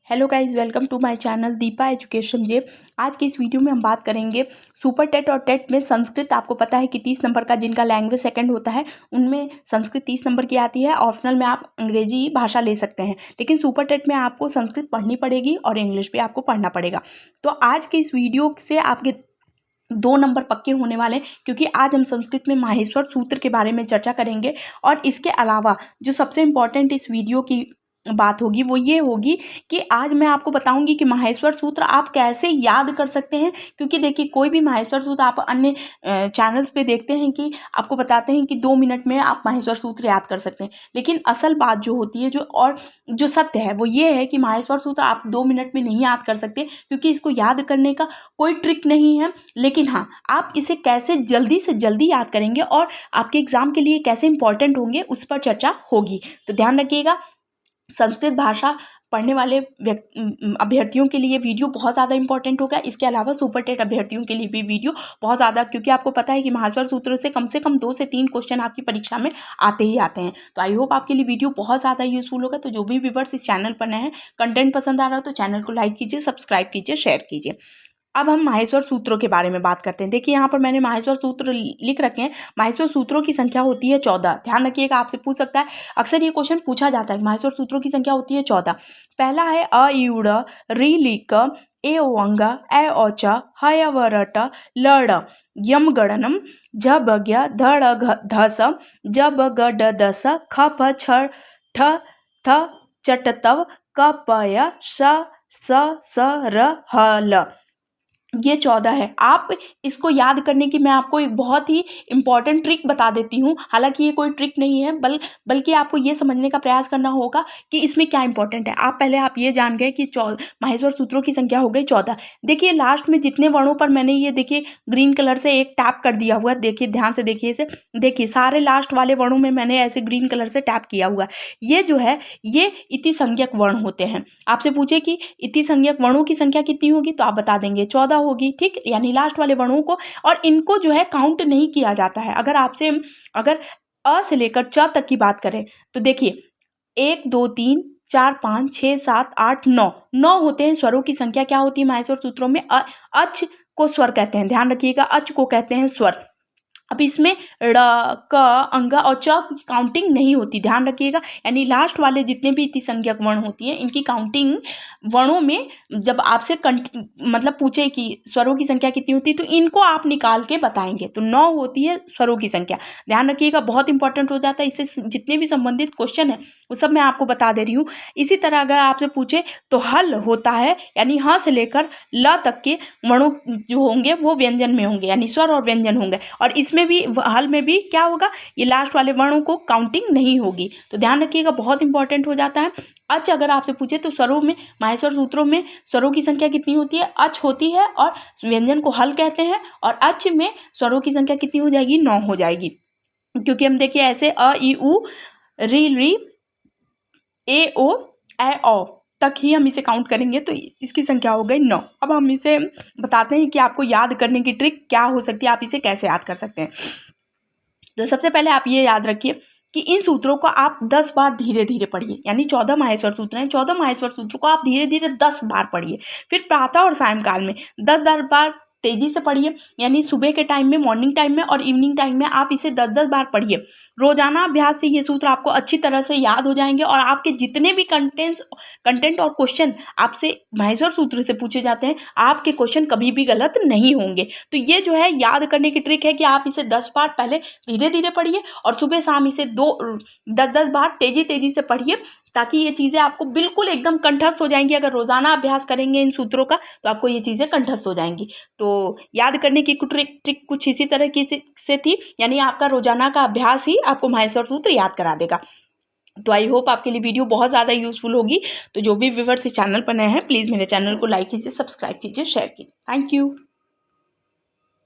Hello guys, welcome to my channel Deepa education जे। आज की इस वीडियो में हम बात करेंगे सुपर टेट और टेट में संस्कृत। आपको पता है कि 30 नंबर का जिनका लैंग्वेज सेकंड होता है उनमें संस्कृत 30 नंबर की आती है। ऑप्शनल में आप अंग्रेजी भाषा ले सकते हैं, लेकिन सुपर टेट में आपको संस्कृत पढ़नी पड़ेगी और इंग्लिश भी आपको पढ़ना पड़ेगा। तो आज की इस वीडियो से आपके 2 नंबर पक्के होने वाले हैं, क्योंकि आज हम संस्कृत में माहेश्वर सूत्र के बारे में चर्चा करेंगे। और इसके अलावा जो सबसे इम्पॉर्टेंट इस वीडियो की बात होगी वो ये होगी कि आज मैं आपको बताऊंगी कि माहेश्वर सूत्र आप कैसे याद कर सकते हैं। क्योंकि देखिए, कोई भी माहेश्वर सूत्र आप अन्य चैनल्स पे देखते हैं कि आपको बताते हैं कि 2 मिनट में आप माहेश्वर सूत्र याद कर सकते हैं, लेकिन असल बात जो होती है जो सत्य है वो ये है कि माहेश्वर सूत्र आप 2 मिनट में नहीं याद कर सकते, क्योंकि इसको याद करने का कोई ट्रिक नहीं है। लेकिन हाँ, आप इसे कैसे जल्दी से जल्दी याद करेंगे और आपके एग्जाम के लिए कैसे इंपॉर्टेंट होंगे उस पर चर्चा होगी। तो ध्यान रखिएगा, संस्कृत भाषा पढ़ने वाले अभ्यर्थियों के लिए वीडियो बहुत ज़्यादा इंपॉर्टेंट होगा। इसके अलावा सुपर टेट अभ्यर्थियों के लिए भी वीडियो बहुत ज़्यादा, क्योंकि आपको पता है कि माहेश्वर सूत्र से कम 2 से 3 क्वेश्चन आपकी परीक्षा में आते ही आते हैं। तो आई होप आपके लिए वीडियो बहुत ज़्यादा यूजफुल होगा। तो जो भी व्यूअर्स इस चैनल पर नए हैं, कंटेंट पसंद आ रहा हो तो चैनल को लाइक कीजिए, सब्सक्राइब कीजिए, शेयर कीजिए। अब हम माहेश्वर सूत्रों के बारे में बात करते हैं। देखिए, यहाँ पर मैंने माहेश्वर सूत्र लिख रखे हैं। माहेश्वर सूत्रों की संख्या होती है 14। ध्यान रखिएगा, आपसे पूछ सकता है, अक्सर ये क्वेश्चन पूछा जाता है। माहेश्वर सूत्रों की संख्या होती है 14। पहला है अ युड़ रि लिक ए ओंग ए औच हय वरट लड़ यम गणनम झ बग्य धड़ धस जब गड दस ख प छ ठ थ चट तव क पय स र ह ल। ये 14 है। आप इसको याद करने की मैं आपको एक बहुत ही इंपॉर्टेंट ट्रिक बता देती हूँ। हालांकि ये कोई ट्रिक नहीं है, बल्कि आपको ये समझने का प्रयास करना होगा कि इसमें क्या इंपॉर्टेंट है। आप ये जान गए कि माहेश्वर सूत्रों की संख्या हो गई 14। देखिए, लास्ट में जितने वर्णों पर मैंने ये देखिए ग्रीन कलर से एक टैप कर दिया हुआ है। देखिए, ध्यान से देखिए इसे। देखिए, सारे लास्ट वाले वर्णों में मैंने ऐसे ग्रीन कलर से टैप किया हुआ है। ये जो है ये इति संज्ञक वर्ण होते हैं। आपसे पूछे कि इति संज्ञक वर्णों की संख्या कितनी होगी, तो आप बता देंगे 14 होगी। ठीक, यानी लास्ट वाले वर्णों को, और इनको जो है काउंट नहीं किया जाता है। अगर अ से लेकर च तक की बात करें तो देखिए 1 2 3 4 5 6 7 8 9 होते हैं। स्वरों की संख्या क्या होती है माहेश्वर सूत्रों में? अच को स्वर कहते हैं। ध्यान रखिएगा, अच को कहते हैं स्वर। अब इसमें ड़ क अंग और च की काउंटिंग नहीं होती। ध्यान रखिएगा, यानी लास्ट वाले जितने भी इतिसंज्ञक वर्ण होती हैं इनकी काउंटिंग वर्णों में जब आपसे मतलब पूछे कि स्वरों की संख्या कितनी होती है तो इनको आप निकाल के बताएंगे। तो 9 होती है स्वरों की संख्या। ध्यान रखिएगा, बहुत इंपॉर्टेंट हो जाता है। इससे जितने भी संबंधित क्वेश्चन है वो सब मैं आपको बता दे रही हूँ। इसी तरह अगर आपसे पूछे तो हल होता है, यानी ह से लेकर ल तक के वर्णों जो होंगे वो व्यंजन में होंगे, यानी स्वर और व्यंजन होंगे। और इसमें भी, हल में भी क्या होगा, ये लास्ट वाले वर्णों को काउंटिंग नहीं होगी। तो ध्यान रखिएगा, बहुत इंपॉर्टेंट हो जाता है। अच अगर आपसे पूछे तो स्वरों में, माहेश्वर सूत्रों में स्वरों की संख्या कितनी होती है? अच होती है, और व्यंजन को हल कहते हैं। और अच में स्वरों की संख्या कितनी हो जाएगी? 9 हो जाएगी। क्योंकि हम देखिए ऐसे अ ई उ री ए ओ ए औ तक ही हम इसे काउंट करेंगे, तो इसकी संख्या हो गई 9। अब हम इसे बताते हैं कि आपको याद करने की ट्रिक क्या हो सकती है, आप इसे कैसे याद कर सकते हैं। तो सबसे पहले आप ये याद रखिए कि इन सूत्रों को आप 10 बार धीरे धीरे पढ़िए। यानी 14 माहेश्वर सूत्र हैं, 14 माहेश्वर सूत्रों को आप धीरे धीरे 10 बार पढ़िए। फिर प्रातः और सायंकाल में 10 बार तेजी से पढ़िए, यानी सुबह के टाइम में, मॉर्निंग टाइम में और इवनिंग टाइम में आप इसे 10 बार पढ़िए। रोजाना अभ्यास से ये सूत्र आपको अच्छी तरह से याद हो जाएंगे, और आपके जितने भी कंटेंट और क्वेश्चन आपसे माहेश्वर सूत्र से पूछे जाते हैं, आपके क्वेश्चन कभी भी गलत नहीं होंगे। तो ये जो है याद करने की ट्रिक है कि आप इसे 10 बार पहले धीरे धीरे पढ़िए, और सुबह शाम इसे 10 बार तेजी से पढ़िए, ताकि ये चीज़ें आपको बिल्कुल एकदम कंठस्थ हो जाएंगी। अगर रोजाना अभ्यास करेंगे इन सूत्रों का तो आपको ये चीज़ें कंठस्थ हो जाएंगी। तो याद करने की ट्रिक कुछ इसी तरह की से थी, यानी आपका रोजाना का अभ्यास ही आपको माहेश्वर सूत्र याद करा देगा। तो आई होप आपके लिए वीडियो बहुत ज़्यादा यूजफुल होगी। तो जो भी व्यूअर्स इस चैनल पर नए हैं, प्लीज़ मेरे चैनल को लाइक कीजिए, सब्सक्राइब कीजिए, शेयर कीजिए। Thank you.